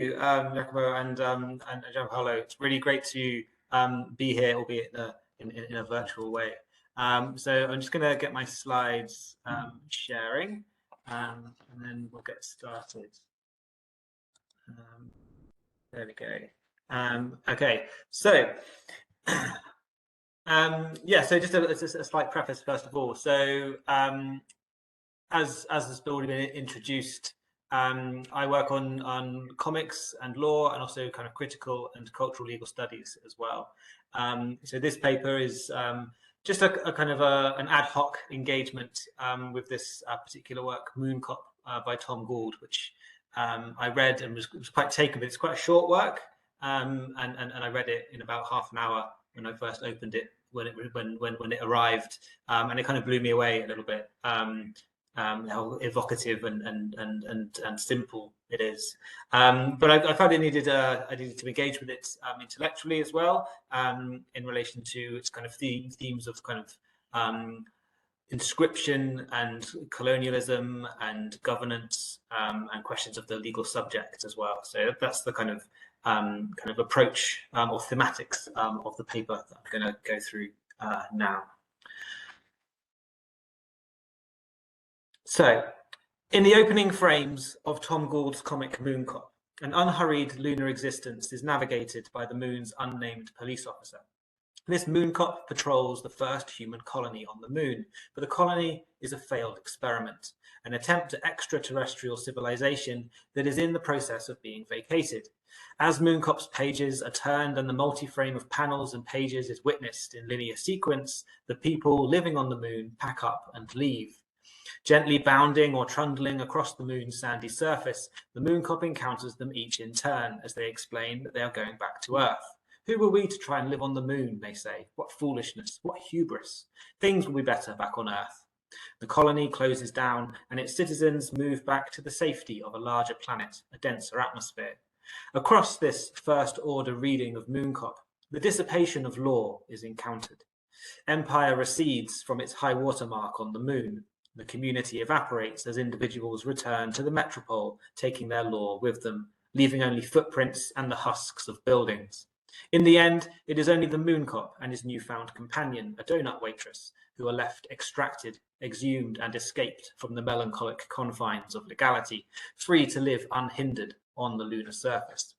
Giacomo and Gianpaolo. It's really great to be here, albeit in a virtual way. So I'm just going to get my slides sharing, and then we'll get started. There we go. Okay, so yeah, so just a slight preface first of all. So as has already been introduced, I work on comics and law, and also kind of critical and cultural legal studies as well. So this paper is just a kind of an ad hoc engagement with this particular work, Mooncop, by Tom Gould, which I read and was quite taken with. It's quite a short work, and I read it in about half an hour when I first opened it when it arrived, and it kind of blew me away a little bit. How evocative and simple it is, but I found I needed to engage with it intellectually as well, in relation to its kind of themes of kind of inscription and colonialism and governance, and questions of the legal subject as well. So that's the kind of approach or thematics of the paper that I'm going to go through now. So, in the opening frames of Tom Gould's comic Mooncop, an unhurried lunar existence is navigated by the moon's unnamed police officer. This Mooncop patrols the first human colony on the moon, but the colony is a failed experiment, an attempt at extraterrestrial civilization that is in the process of being vacated. As Mooncop's pages are turned and the multi-frame of panels and pages is witnessed in linear sequence, the people living on the moon pack up and leave. Gently bounding or trundling across the moon's sandy surface, the Mooncop encounters them each in turn as they explain that they are going back to Earth. Who were we to try and live on the moon, they say. What foolishness, what hubris. Things will be better back on Earth. The colony closes down and its citizens move back to the safety of a larger planet, a denser atmosphere. Across this first-order reading of Mooncop, the dissipation of law is encountered. Empire recedes from its high water mark on the moon. The community evaporates as individuals return to the metropole, taking their law with them, leaving only footprints and the husks of buildings. In the end, it is only the Mooncop and his newfound companion, a donut waitress, who are left extracted, exhumed, and escaped from the melancholic confines of legality, free to live unhindered on the lunar surface.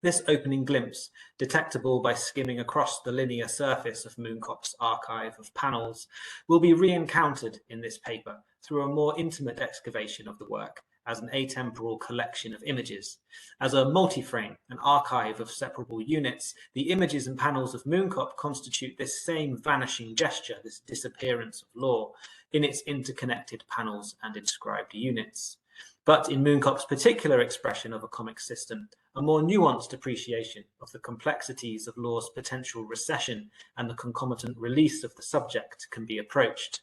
This opening glimpse, detectable by skimming across the linear surface of Mooncop's archive of panels, will be re-encountered in this paper through a more intimate excavation of the work as an atemporal collection of images. As a multi-frame, an archive of separable units, the images and panels of Mooncop constitute this same vanishing gesture, this disappearance of law, in its interconnected panels and inscribed units. But in Mooncop's particular expression of a comic system, a more nuanced appreciation of the complexities of law's potential recession and the concomitant release of the subject can be approached.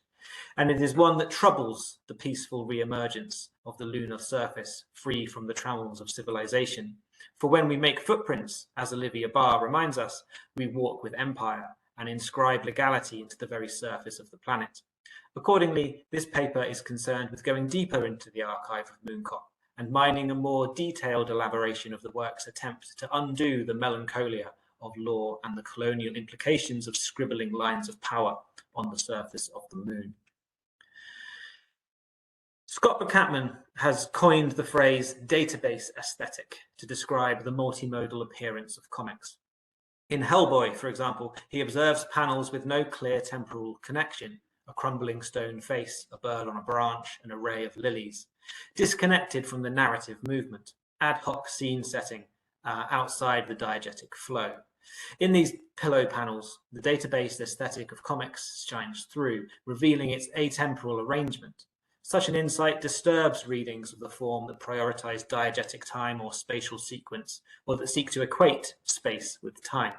And it is one that troubles the peaceful re-emergence of the lunar surface, free from the trammels of civilization. For when we make footprints, as Olivia Barr reminds us, we walk with empire and inscribe legality into the very surface of the planet. Accordingly, this paper is concerned with going deeper into the archive of Mooncop and mining a more detailed elaboration of the work's attempt to undo the melancholia of law and the colonial implications of scribbling lines of power on the surface of the moon. Scott McCatman has coined the phrase database aesthetic to describe the multimodal appearance of comics. In Hellboy, for example, he observes panels with no clear temporal connection, a crumbling stone face, a bird on a branch, an array of lilies, disconnected from the narrative movement, ad hoc scene setting outside the diegetic flow. In these pillow panels, the database aesthetic of comics shines through, revealing its atemporal arrangement. Such an insight disturbs readings of the form that prioritize diegetic time or spatial sequence, or that seek to equate space with time.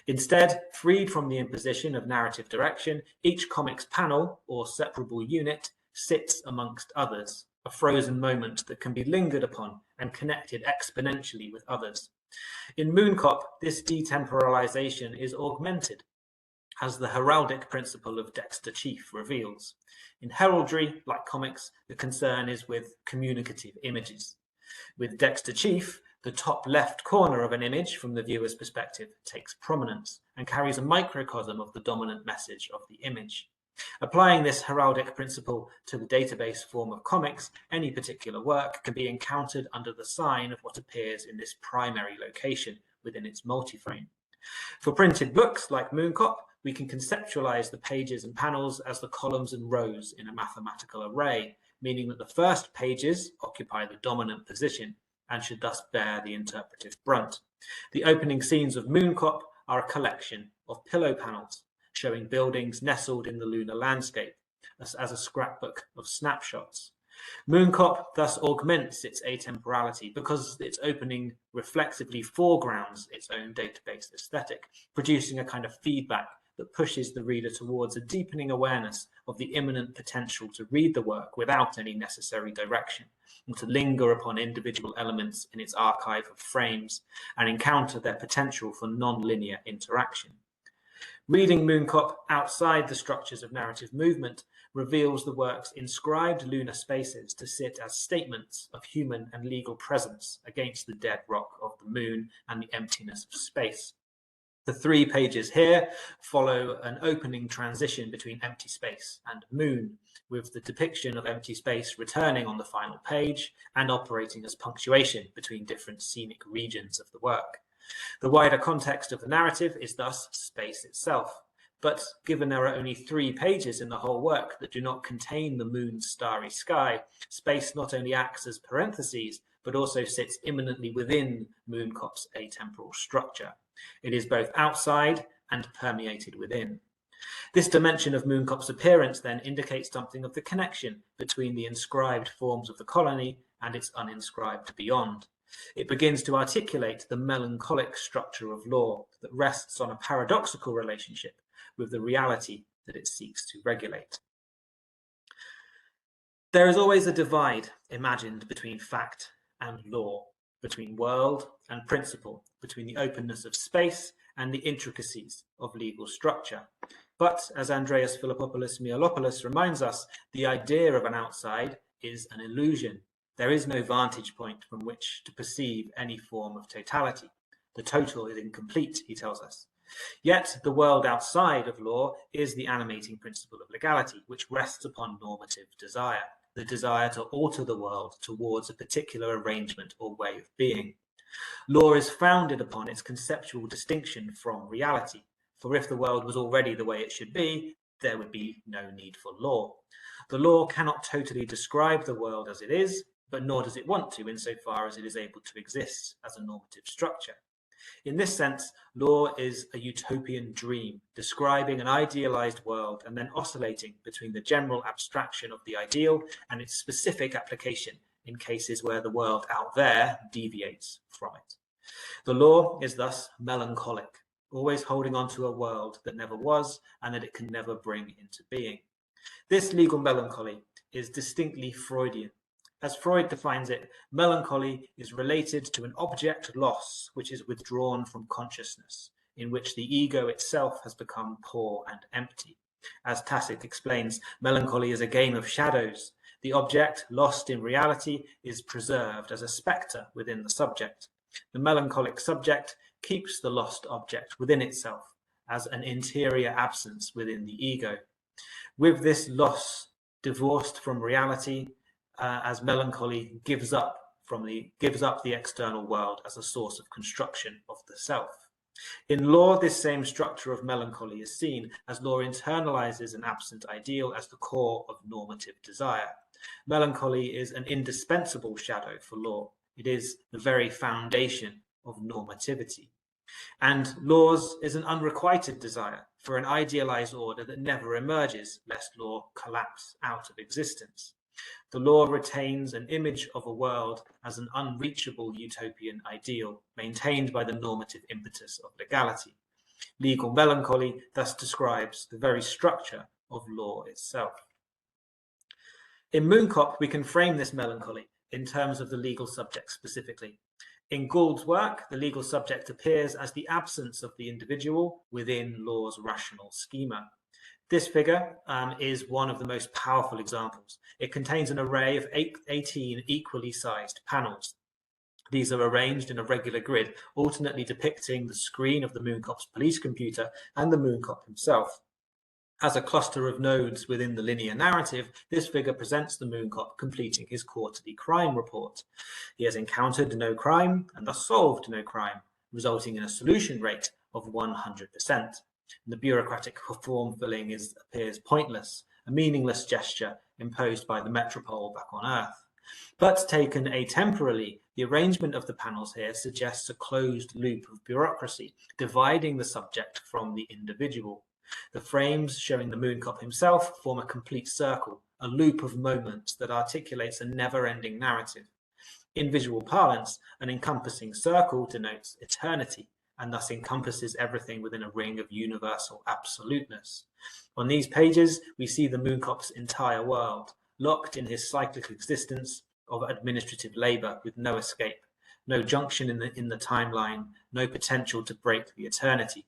Instead, freed from the imposition of narrative direction, each comic's panel, or separable unit, sits amongst others, a frozen moment that can be lingered upon and connected exponentially with others. In Mooncop, this detemporalization is augmented, as the heraldic principle of Dexter Chief reveals. In heraldry, like comics, the concern is with communicative images. With Dexter Chief, The top left corner of an image from the viewer's perspective takes prominence and carries a microcosm of the dominant message of the image. Applying this heraldic principle to the database form of comics, any particular work can be encountered under the sign of what appears in this primary location within its multiframe. For printed books like Mooncop, we can conceptualize the pages and panels as the columns and rows in a mathematical array, meaning that the first pages occupy the dominant position and should thus bear the interpretive brunt. The opening scenes of Mooncop are a collection of pillow panels, showing buildings nestled in the lunar landscape as a scrapbook of snapshots. Mooncop thus augments its atemporality because its opening reflexively foregrounds its own database aesthetic, producing a kind of feedback that pushes the reader towards a deepening awareness of the imminent potential to read the work without any necessary direction, and to linger upon individual elements in its archive of frames and encounter their potential for non-linear interaction. Reading Mooncop outside the structures of narrative movement reveals the work's inscribed lunar spaces to sit as statements of human and legal presence against the dead rock of the moon and the emptiness of space. The 3 pages here follow an opening transition between empty space and moon, with the depiction of empty space returning on the final page and operating as punctuation between different scenic regions of the work. The wider context of the narrative is thus space itself, but given there are only 3 pages in the whole work that do not contain the moon's starry sky, space not only acts as parentheses, but also sits immanently within Mooncop's atemporal structure. It is both outside and permeated within. This dimension of Mooncop's appearance then indicates something of the connection between the inscribed forms of the colony and its uninscribed beyond. It begins to articulate the melancholic structure of law that rests on a paradoxical relationship with the reality that it seeks to regulate. There is always a divide imagined between fact and law, between world and principle, between the openness of space and the intricacies of legal structure. But, as Andreas Philippopoulos Mialopoulos reminds us, the idea of an outside is an illusion. There is no vantage point from which to perceive any form of totality. The total is incomplete, he tells us. Yet the world outside of law is the animating principle of legality, which rests upon normative desire, the desire to alter the world towards a particular arrangement or way of being. Law is founded upon its conceptual distinction from reality, for if the world was already the way it should be, there would be no need for law. The law cannot totally describe the world as it is, but nor does it want to, insofar as it is able to exist as a normative structure. In this sense, law is a utopian dream, describing an idealized world and then oscillating between the general abstraction of the ideal and its specific application in cases where the world out there deviates from it. The law is thus melancholic, always holding on to a world that never was and that it can never bring into being. This legal melancholy is distinctly Freudian. As Freud defines it, melancholy is related to an object loss which is withdrawn from consciousness, in which the ego itself has become poor and empty. As Tacit explains, melancholy is a game of shadows. The object, lost in reality, is preserved as a spectre within the subject. The melancholic subject keeps the lost object within itself as an interior absence within the ego. With this loss divorced from reality, as melancholy gives up the external world as a source of construction of the self. In law, this same structure of melancholy is seen as law internalizes an absent ideal as the core of normative desire. Melancholy is an indispensable shadow for law. It is the very foundation of normativity. And law's is an unrequited desire for an idealized order that never emerges, lest law collapse out of existence. The law retains an image of a world as an unreachable utopian ideal, maintained by the normative impetus of legality. Legal melancholy thus describes the very structure of law itself. In Mooncop, we can frame this melancholy in terms of the legal subject specifically. In Gould's work, the legal subject appears as the absence of the individual within law's rational schema. This figure is one of the most powerful examples. It contains an array of 18 equally sized panels. These are arranged in a regular grid, alternately depicting the screen of the Mooncop's police computer and the Mooncop himself. As a cluster of nodes within the linear narrative, this figure presents the Mooncop completing his quarterly crime report. He has encountered no crime and thus solved no crime, resulting in a solution rate of 100%. The bureaucratic form filling appears pointless, a meaningless gesture imposed by the metropole back on Earth. But taken atemporally, the arrangement of the panels here suggests a closed loop of bureaucracy, dividing the subject from the individual. The frames showing the Mooncop himself form a complete circle, a loop of moments that articulates a never-ending narrative. In visual parlance, an encompassing circle denotes eternity, and thus encompasses everything within a ring of universal absoluteness. On these pages, we see the Mooncop's entire world, locked in his cyclic existence of administrative labor with no escape, no junction in the timeline, no potential to break the eternity.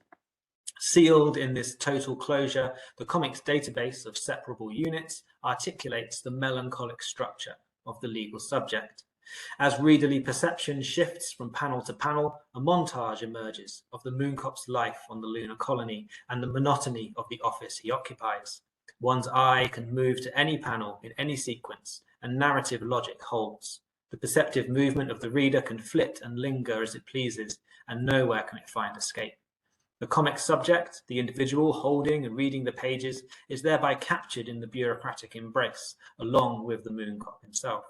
Sealed in this total closure, the comic's database of separable units articulates the melancholic structure of the legal subject. As readerly perception shifts from panel to panel, a montage emerges of the Mooncop's life on the lunar colony and the monotony of the office he occupies. One's eye can move to any panel in any sequence, and narrative logic holds. The perceptive movement of the reader can flit and linger as it pleases, and nowhere can it find escape. The comic subject, the individual holding and reading the pages, is thereby captured in the bureaucratic embrace, along with the Mooncop himself.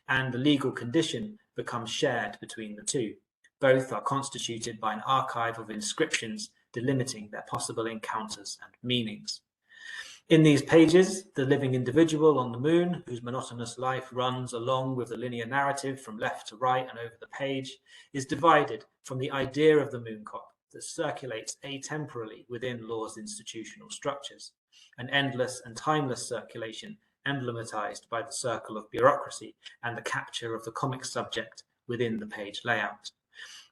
And the legal condition becomes shared between the two. Both are constituted by an archive of inscriptions delimiting their possible encounters and meanings. In these pages, the living individual on the moon, whose monotonous life runs along with the linear narrative from left to right and over the page, is divided from the idea of the Mooncop that circulates atemporally within law's institutional structures, an endless and timeless circulation emblematized by the circle of bureaucracy and the capture of the comic subject within the page layout.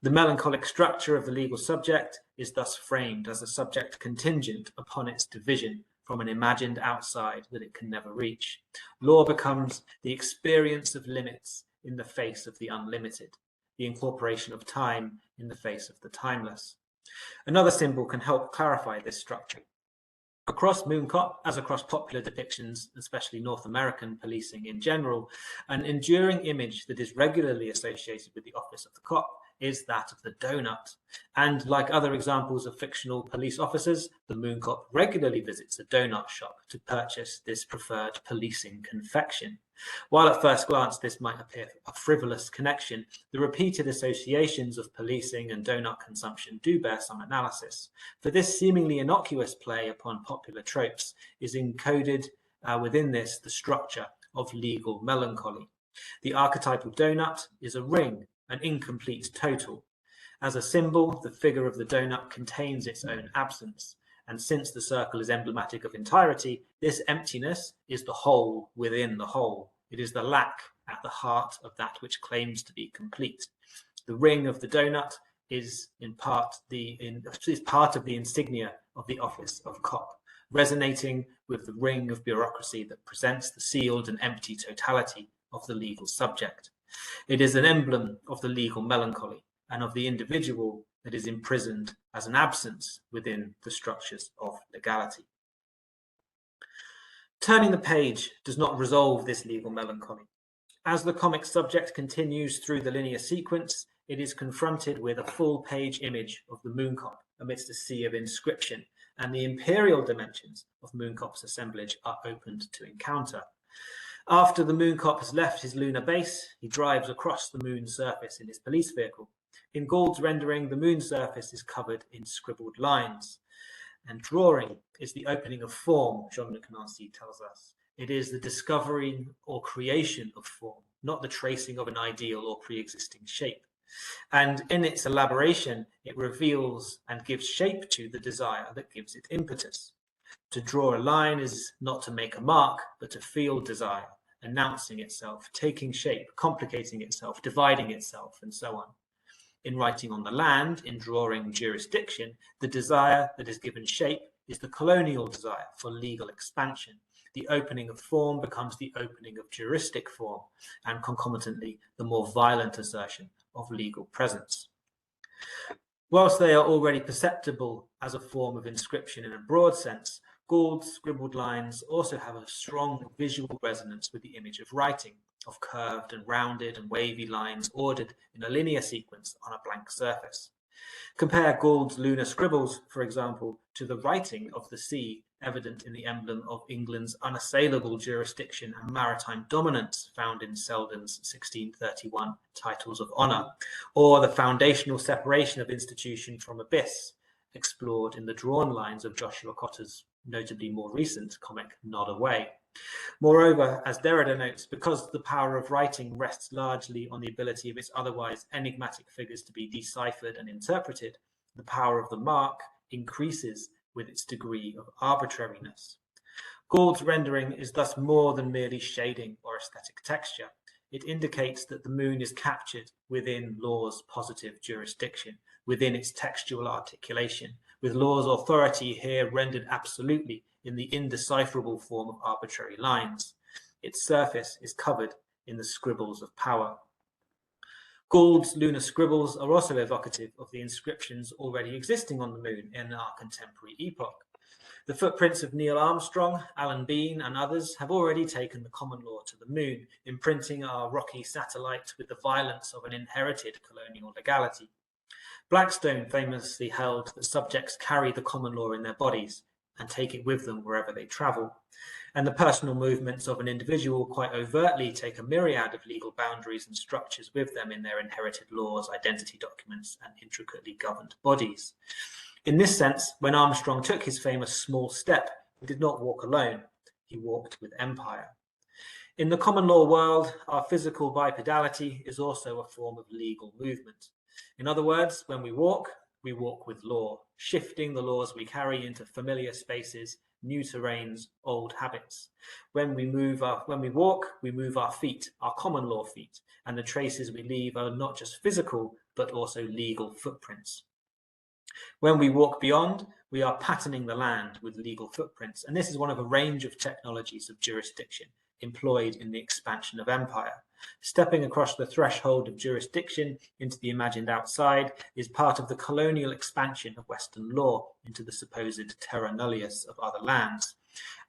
The melancholic structure of the legal subject is thus framed as a subject contingent upon its division from an imagined outside that it can never reach. Law becomes the experience of limits in the face of the unlimited, the incorporation of time in the face of the timeless. Another symbol can help clarify this structure. Across Mooncop, as across popular depictions, especially North American policing in general, an enduring image that is regularly associated with the office of the cop is that of the donut. And like other examples of fictional police officers, the Mooncop regularly visits a donut shop to purchase this preferred policing confection. While at first glance this might appear a frivolous connection, the repeated associations of policing and donut consumption do bear some analysis. For this seemingly innocuous play upon popular tropes is encoded within this the structure of legal melancholy. The archetypal donut is a ring, an incomplete total. As a symbol, the figure of the donut contains its own absence, and since the circle is emblematic of entirety, this emptiness is the whole within the whole. It is the lack at the heart of that which claims to be complete. The ring of the donut is part of the insignia of the office of cop, resonating with the ring of bureaucracy that presents the sealed and empty totality of the legal subject. It is an emblem of the legal melancholy and of the individual that is imprisoned as an absence within the structures of legality. Turning the page does not resolve this legal melancholy. As the comic subject continues through the linear sequence, it is confronted with a full-page image of the Mooncop amidst a sea of inscription, and the imperial dimensions of Mooncop's assemblage are opened to encounter. After the Mooncop has left his lunar base, he drives across the moon's surface in his police vehicle. In Gould's rendering, the moon's surface is covered in scribbled lines. And drawing is the opening of form, Jean-Luc Nancy tells us. It is the discovery or creation of form, not the tracing of an ideal or pre-existing shape. And in its elaboration, it reveals and gives shape to the desire that gives it impetus. To draw a line is not to make a mark, but to feel desire, announcing itself, taking shape, complicating itself, dividing itself, and so on. In writing on the land, in drawing jurisdiction, the desire that is given shape is the colonial desire for legal expansion. The opening of form becomes the opening of juristic form, and concomitantly, the more violent assertion of legal presence. Whilst they are already perceptible as a form of inscription in a broad sense, Gould's scribbled lines also have a strong visual resonance with the image of writing, of curved and rounded and wavy lines ordered in a linear sequence on a blank surface. Compare Gould's lunar scribbles, for example, to the writing of the sea evident in the emblem of England's unassailable jurisdiction and maritime dominance found in Selden's 1631 Titles of Honour, or the foundational separation of institution from abyss, explored in the drawn lines of Joshua Cotter's notably more recent comic Nod Away. Moreover, as Derrida notes, because the power of writing rests largely on the ability of its otherwise enigmatic figures to be deciphered and interpreted, the power of the mark increases with its degree of arbitrariness. Gould's rendering is thus more than merely shading or aesthetic texture. It indicates that the moon is captured within law's positive jurisdiction, within its textual articulation, with law's authority here rendered absolutely in the indecipherable form of arbitrary lines. Its surface is covered in the scribbles of power. Gould's lunar scribbles are also evocative of the inscriptions already existing on the moon in our contemporary epoch. The footprints of Neil Armstrong, Alan Bean, and others have already taken the common law to the moon, imprinting our rocky satellite with the violence of an inherited colonial legality. Blackstone famously held that subjects carry the common law in their bodies and take it with them wherever they travel, and the personal movements of an individual quite overtly take a myriad of legal boundaries and structures with them in their inherited laws, identity documents, and intricately governed bodies. In this sense, when Armstrong took his famous small step, he did not walk alone, he walked with empire. In the common law world, our physical bipedality is also a form of legal movement. In other words, when we walk with law, shifting the laws we carry into familiar spaces, new terrains, old habits. When we walk, we move our feet, our common law feet, and the traces we leave are not just physical, but also legal footprints. When we walk beyond, we are patterning the land with legal footprints, and this is one of a range of technologies of jurisdiction employed in the expansion of empire. Stepping across the threshold of jurisdiction into the imagined outside is part of the colonial expansion of Western law into the supposed terra nullius of other lands.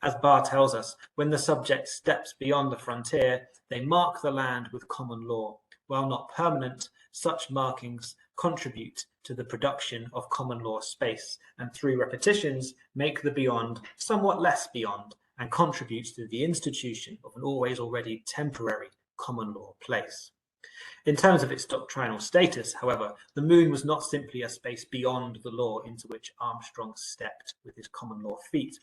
As Barr tells us, when the subject steps beyond the frontier, they mark the land with common law. While not permanent, such markings contribute to the production of common law space, and through repetitions make the beyond somewhat less beyond, and contributes to the institution of an always already temporary common law place. In terms of its doctrinal status, however, the moon was not simply a space beyond the law into which Armstrong stepped with his common law feet.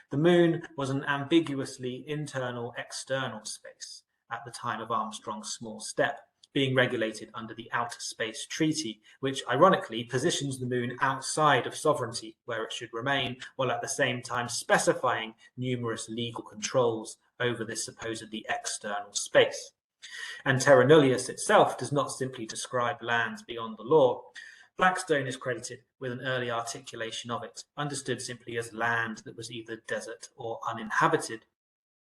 The moon was an ambiguously internal-external space at the time of Armstrong's small step, being regulated under the Outer Space Treaty, which ironically positions the moon outside of sovereignty, where it should remain, while at the same time specifying numerous legal controls over this supposedly external space. And terra nullius itself does not simply describe lands beyond the law. Blackstone is credited with an early articulation of it, understood simply as land that was either desert or uninhabited.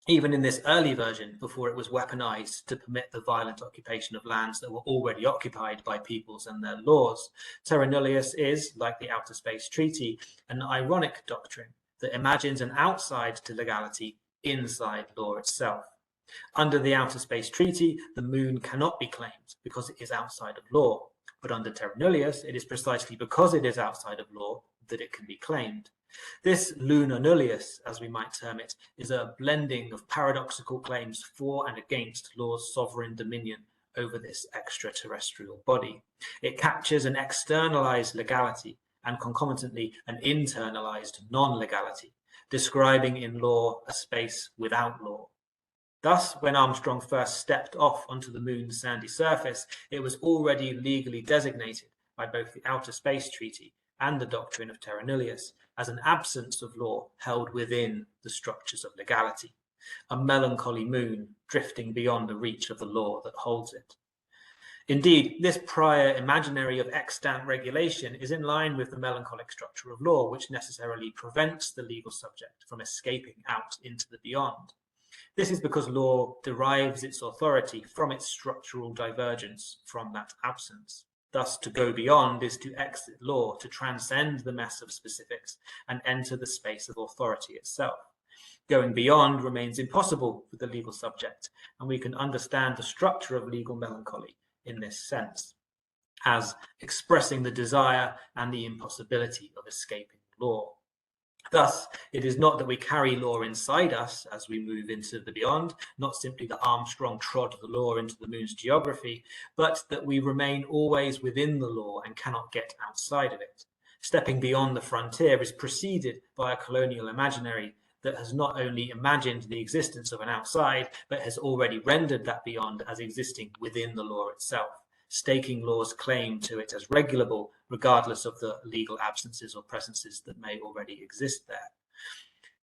Even in this early version, before it was weaponized to permit the violent occupation of lands that were already occupied by peoples and their laws, terra nullius is, like the Outer Space Treaty, an ironic doctrine that imagines an outside to legality inside law itself. Under the Outer Space Treaty, the moon cannot be claimed because it is outside of law, but under terra nullius, it is precisely because it is outside of law that it can be claimed. This lunar nullius, as we might term it, is a blending of paradoxical claims for and against law's sovereign dominion over this extraterrestrial body. It captures an externalized legality and concomitantly an internalized non-legality, describing in law a space without law. Thus, when Armstrong first stepped off onto the moon's sandy surface, it was already legally designated by both the Outer Space Treaty and the doctrine of terra nullius as an absence of law held within the structures of legality, a melancholy moon drifting beyond the reach of the law that holds it. Indeed, this prior imaginary of extant regulation is in line with the melancholic structure of law, which necessarily prevents the legal subject from escaping out into the beyond. This is because law derives its authority from its structural divergence from that absence. Thus, to go beyond is to exit law, to transcend the mess of specifics and enter the space of authority itself. Going beyond remains impossible for the legal subject, and we can understand the structure of legal melancholy in this sense, as expressing the desire and the impossibility of escaping law. Thus, it is not that we carry law inside us as we move into the beyond, not simply that Armstrong trod the law into the moon's geography, but that we remain always within the law and cannot get outside of it. Stepping beyond the frontier is preceded by a colonial imaginary that has not only imagined the existence of an outside, but has already rendered that beyond as existing within the law itself, staking law's claim to it as regulable, regardless of the legal absences or presences that may already exist there.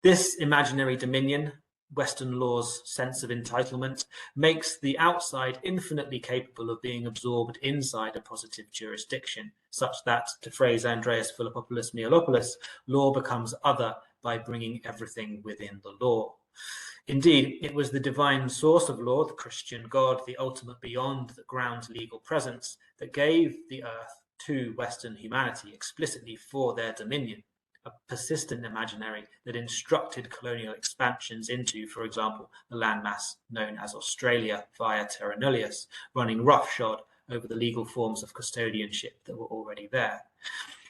This imaginary dominion, Western law's sense of entitlement, makes the outside infinitely capable of being absorbed inside a positive jurisdiction, such that, to phrase Andreas Philippopoulos Mialopoulos, law becomes other by bringing everything within the law. Indeed, it was the divine source of law, the Christian God, the ultimate beyond that grounds legal presence, that gave the earth to Western humanity explicitly for their dominion, a persistent imaginary that instructed colonial expansions into, for example, the landmass known as Australia via Terra Nullius, running roughshod over the legal forms of custodianship that were already there.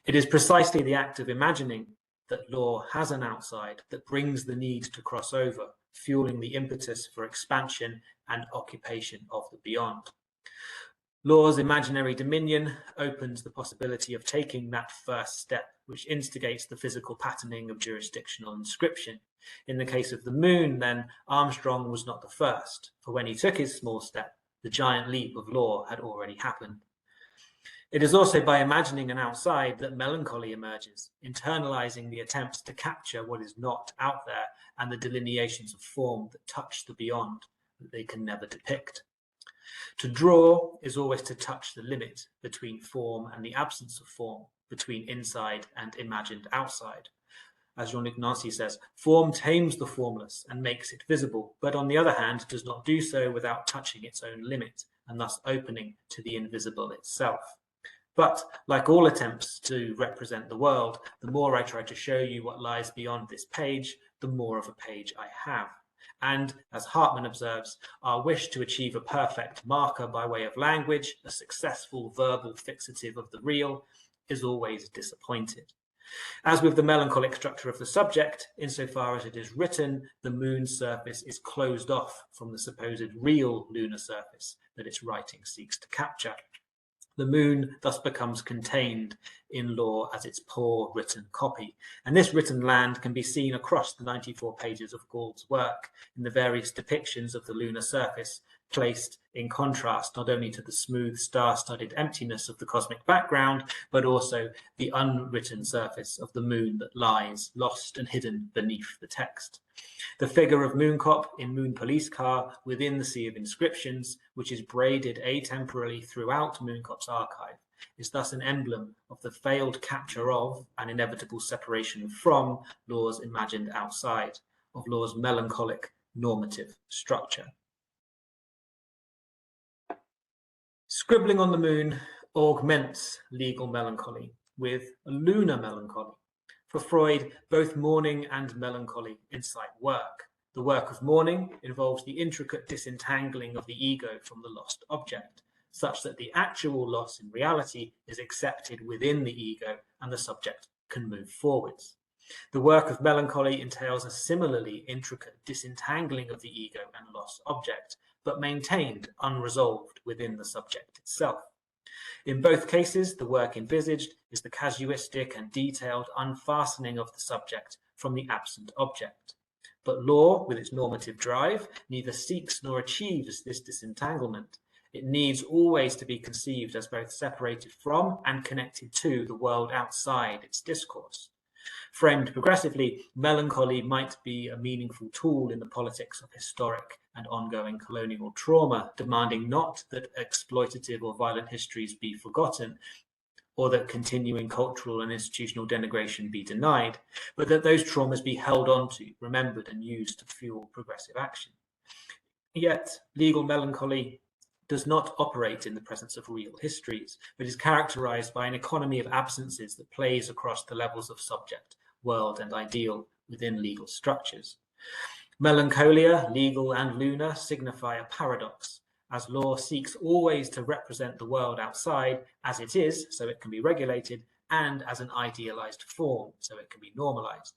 It is precisely the act of imagining that law has an outside that brings the need to cross over, fueling the impetus for expansion and occupation of the beyond. Law's imaginary dominion opens the possibility of taking that first step, which instigates the physical patterning of jurisdictional inscription. In the case of the moon, then, Armstrong was not the first, for when he took his small step, the giant leap of law had already happened. It is also by imagining an outside that melancholy emerges, internalizing the attempts to capture what is not out there and the delineations of form that touch the beyond that they can never depict. To draw is always to touch the limit between form and the absence of form, between inside and imagined outside. As Jean-Luc Nancy says, form tames the formless and makes it visible, but on the other hand does not do so without touching its own limit and thus opening to the invisible itself. But, like all attempts to represent the world, the more I try to show you what lies beyond this page, the more of a page I have. And, as Hartmann observes, our wish to achieve a perfect marker by way of language, a successful verbal fixative of the real, is always disappointed. As with the melancholic structure of the subject, insofar as it is written, the moon's surface is closed off from the supposed real lunar surface that its writing seeks to capture. The moon thus becomes contained in law as its poor written copy. And this written land can be seen across the 94 pages of Gould's work in the various depictions of the lunar surface, placed in contrast not only to the smooth star-studded emptiness of the cosmic background, but also the unwritten surface of the moon that lies lost and hidden beneath the text. The figure of Mooncop in Moon Police Car within the sea of inscriptions, which is braided atemporally throughout Mooncop's archive, is thus an emblem of the failed capture of and inevitable separation from law's imagined outside, of law's melancholic normative structure. Scribbling on the moon augments legal melancholy with lunar melancholy. For Freud, both mourning and melancholy incite work. The work of mourning involves the intricate disentangling of the ego from the lost object, such that the actual loss in reality is accepted within the ego and the subject can move forwards. The work of melancholy entails a similarly intricate disentangling of the ego and lost object, but maintained unresolved within the subject itself. In both cases, the work envisaged is the casuistic and detailed unfastening of the subject from the absent object. But law, with its normative drive, neither seeks nor achieves this disentanglement. It needs always to be conceived as both separated from and connected to the world outside its discourse. Framed progressively, melancholy might be a meaningful tool in the politics of historic and ongoing colonial trauma, demanding not that exploitative or violent histories be forgotten, or that continuing cultural and institutional denigration be denied, but that those traumas be held onto, remembered, and used to fuel progressive action. Yet legal melancholy does not operate in the presence of real histories, but is characterized by an economy of absences that plays across the levels of subject, world, and ideal within legal structures. Melancholia, legal and lunar, signify a paradox, as law seeks always to represent the world outside as it is, so it can be regulated, and as an idealized form, so it can be normalized.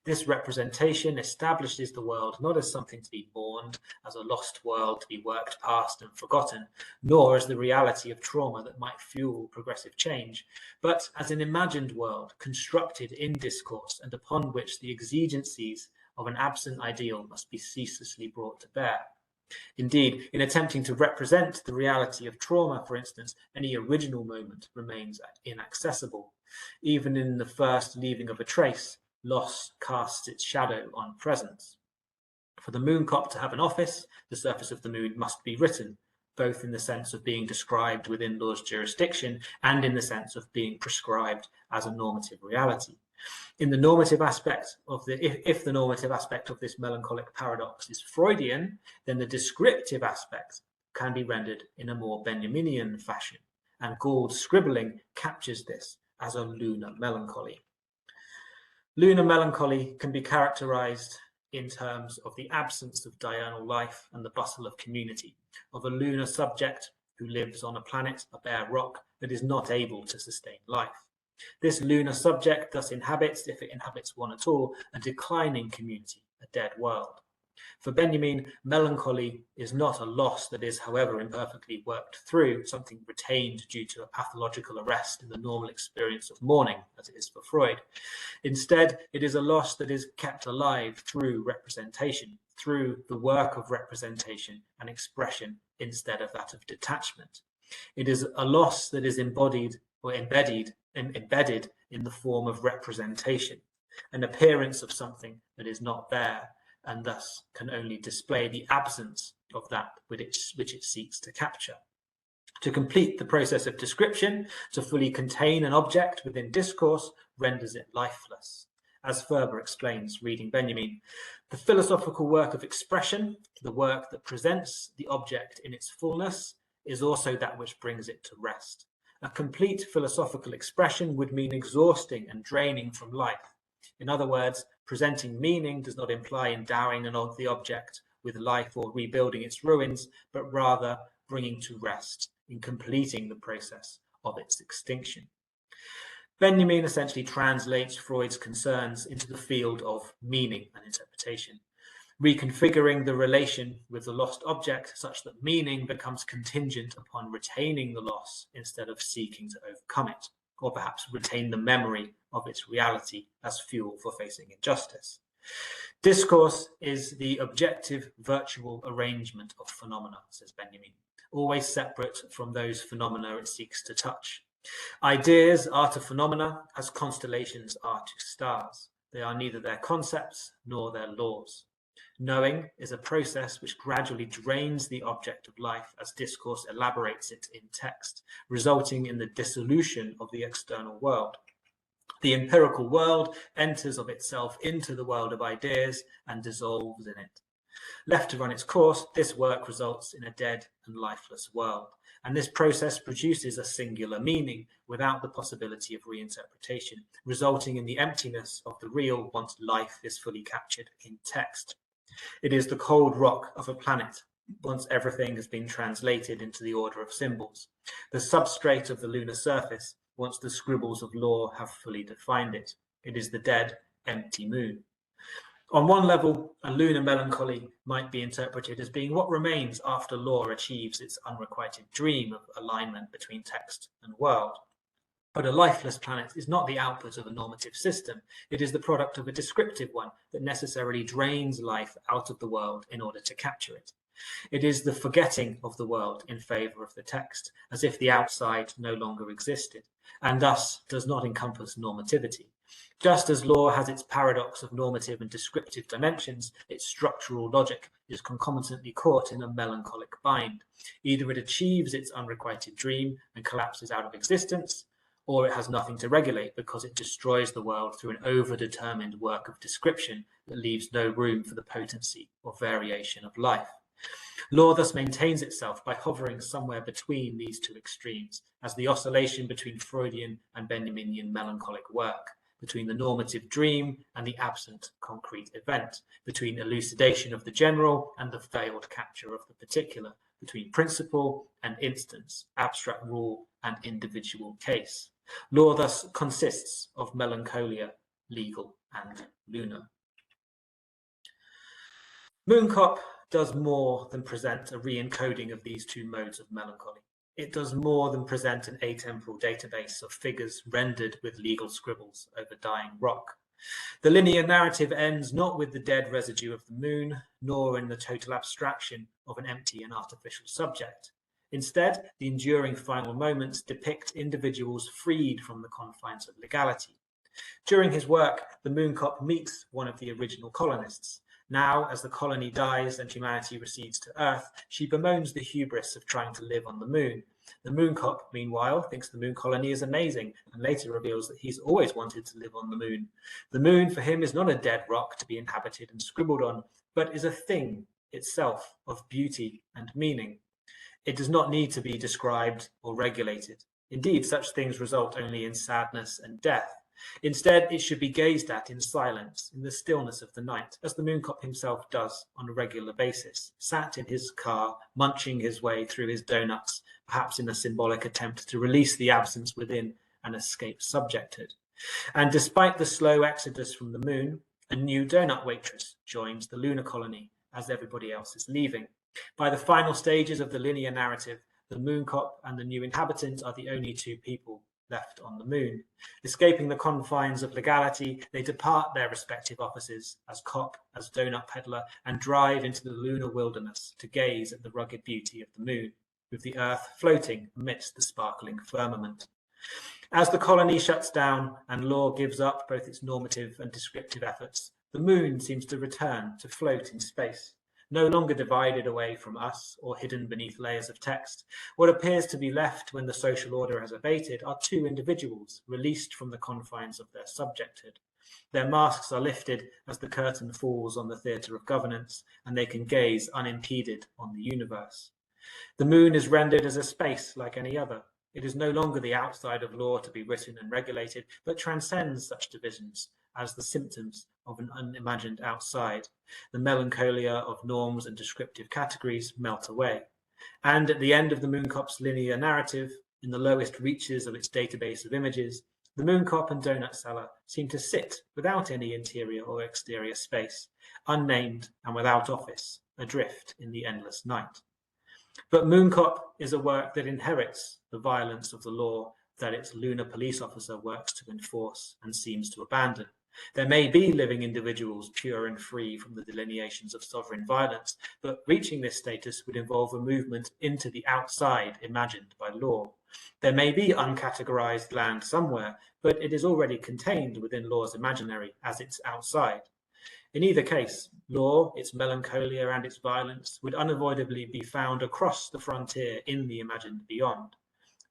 This representation establishes the world not as something to be mourned, as a lost world to be worked past and forgotten, nor as the reality of trauma that might fuel progressive change, but as an imagined world constructed in discourse and upon which the exigencies of an absent ideal must be ceaselessly brought to bear. Indeed, in attempting to represent the reality of trauma, for instance, any original moment remains inaccessible. Even in the first leaving of a trace, loss casts its shadow on presence. For the mooncop to have an office, the surface of the moon must be written, both in the sense of being described within law's jurisdiction and in the sense of being prescribed as a normative reality. In the normative aspect of if the normative aspect of this melancholic paradox is Freudian, then the descriptive aspect can be rendered in a more Benjaminian fashion, and Gould's Scribbling captures this as a lunar melancholy. Lunar melancholy can be characterized in terms of the absence of diurnal life and the bustle of community, of a lunar subject who lives on a planet, a bare rock, that is not able to sustain life. This lunar subject thus inhabits, if it inhabits one at all, a declining community, a dead world. For Benjamin, melancholy is not a loss that is, however, imperfectly worked through, something retained due to a pathological arrest in the normal experience of mourning, as it is for Freud. Instead, it is a loss that is kept alive through representation, through the work of representation and expression instead of that of detachment. It is a loss that is embodied or embedded in the form of representation, an appearance of something that is not there, and thus can only display the absence of that which it seeks to capture. To complete the process of description, to fully contain an object within discourse, renders it lifeless. As Ferber explains, reading Benjamin, the philosophical work of expression, the work that presents the object in its fullness, is also that which brings it to rest. A complete philosophical expression would mean exhausting and draining from life. In other words, presenting meaning does not imply endowing the object with life or rebuilding its ruins, but rather bringing to rest in completing the process of its extinction. Benjamin essentially translates Freud's concerns into the field of meaning and interpretation, reconfiguring the relation with the lost object such that meaning becomes contingent upon retaining the loss instead of seeking to overcome it, or perhaps retain the memory of its reality as fuel for facing injustice. Discourse is the objective virtual arrangement of phenomena, says Benjamin, always separate from those phenomena it seeks to touch. Ideas are to phenomena as constellations are to stars. They are neither their concepts nor their laws. Knowing is a process which gradually drains the object of life as discourse elaborates it in text, resulting in the dissolution of the external world. The empirical world enters of itself into the world of ideas and dissolves in it. Left to run its course, this work results in a dead and lifeless world, and this process produces a singular meaning without the possibility of reinterpretation, resulting in the emptiness of the real once life is fully captured in text. It is the cold rock of a planet once everything has been translated into the order of symbols, the substrate of the lunar surface once the scribbles of law have fully defined it. It is the dead, empty moon. On one level, a lunar melancholy might be interpreted as being what remains after law achieves its unrequited dream of alignment between text and world. But a lifeless planet is not the output of a normative system. It is the product of a descriptive one that necessarily drains life out of the world in order to capture it. It is the forgetting of the world in favor of the text, as if the outside no longer existed, and thus does not encompass normativity. Just as law has its paradox of normative and descriptive dimensions, its structural logic is concomitantly caught in a melancholic bind. Either it achieves its unrequited dream and collapses out of existence, or it has nothing to regulate because it destroys the world through an overdetermined work of description that leaves no room for the potency or variation of life. Law thus maintains itself by hovering somewhere between these two extremes, as the oscillation between Freudian and Benjaminian melancholic work, between the normative dream and the absent concrete event, between elucidation of the general and the failed capture of the particular, between principle and instance, abstract rule and individual case. Law thus consists of melancholia, legal and lunar. Mooncop does more than present a re-encoding of these two modes of melancholy. It does more than present an atemporal database of figures rendered with legal scribbles over dying rock. The linear narrative ends not with the dead residue of the moon, nor in the total abstraction of an empty and artificial subject. Instead, the enduring final moments depict individuals freed from the confines of legality. During his work, the Mooncop meets one of the original colonists. Now, as the colony dies and humanity recedes to Earth, she bemoans the hubris of trying to live on the moon. The Mooncop, meanwhile, thinks the moon colony is amazing and later reveals that he's always wanted to live on the moon. The moon for him is not a dead rock to be inhabited and scribbled on, but is a thing itself of beauty and meaning. It does not need to be described or regulated. Indeed, such things result only in sadness and death. Instead, it should be gazed at in silence, in the stillness of the night, as the Mooncop himself does on a regular basis, sat in his car, munching his way through his donuts, perhaps in a symbolic attempt to release the absence within and escape subjecthood. And despite the slow exodus from the moon, a new donut waitress joins the lunar colony as everybody else is leaving. By the final stages of the linear narrative, the Mooncop and the new inhabitant are the only two people left on the moon. Escaping the confines of legality, they depart their respective offices as cop, as donut peddler, and drive into the lunar wilderness to gaze at the rugged beauty of the moon, with the Earth floating amidst the sparkling firmament. As the colony shuts down and law gives up both its normative and descriptive efforts, the moon seems to return to float in space. No longer divided away from us or hidden beneath layers of text, what appears to be left when the social order has abated are two individuals released from the confines of their subjecthood. Their masks are lifted as the curtain falls on the theatre of governance, and they can gaze unimpeded on the universe. The moon is rendered as a space like any other. It is no longer the outside of law to be written and regulated, but transcends such divisions as the symptoms of an unimagined outside. The melancholia of norms and descriptive categories melt away. And at the end of the Mooncop's linear narrative, in the lowest reaches of its database of images, the Mooncop and donut seller seem to sit without any interior or exterior space, unnamed and without office, adrift in the endless night. But Mooncop is a work that inherits the violence of the law that its lunar police officer works to enforce and seems to abandon. There may be living individuals pure and free from the delineations of sovereign violence, but reaching this status would involve a movement into the outside imagined by law. There may be uncategorized land somewhere, but it is already contained within law's imaginary as its outside. In either case, law, its melancholia and its violence would unavoidably be found across the frontier in the imagined beyond.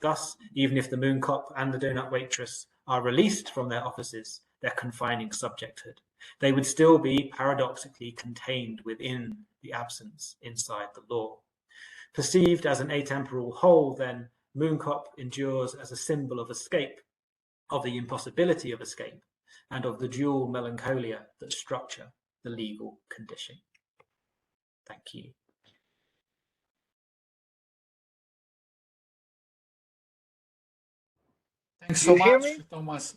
Thus, even if the Mooncop and the donut waitress are released from their offices, their confining subjecthood, they would still be paradoxically contained within the absence inside the law. Perceived as an atemporal whole, then, Mooncop endures as a symbol of escape, of the impossibility of escape, and of the dual melancholia that structure the legal condition. Thank you. Thanks so much, Thomas.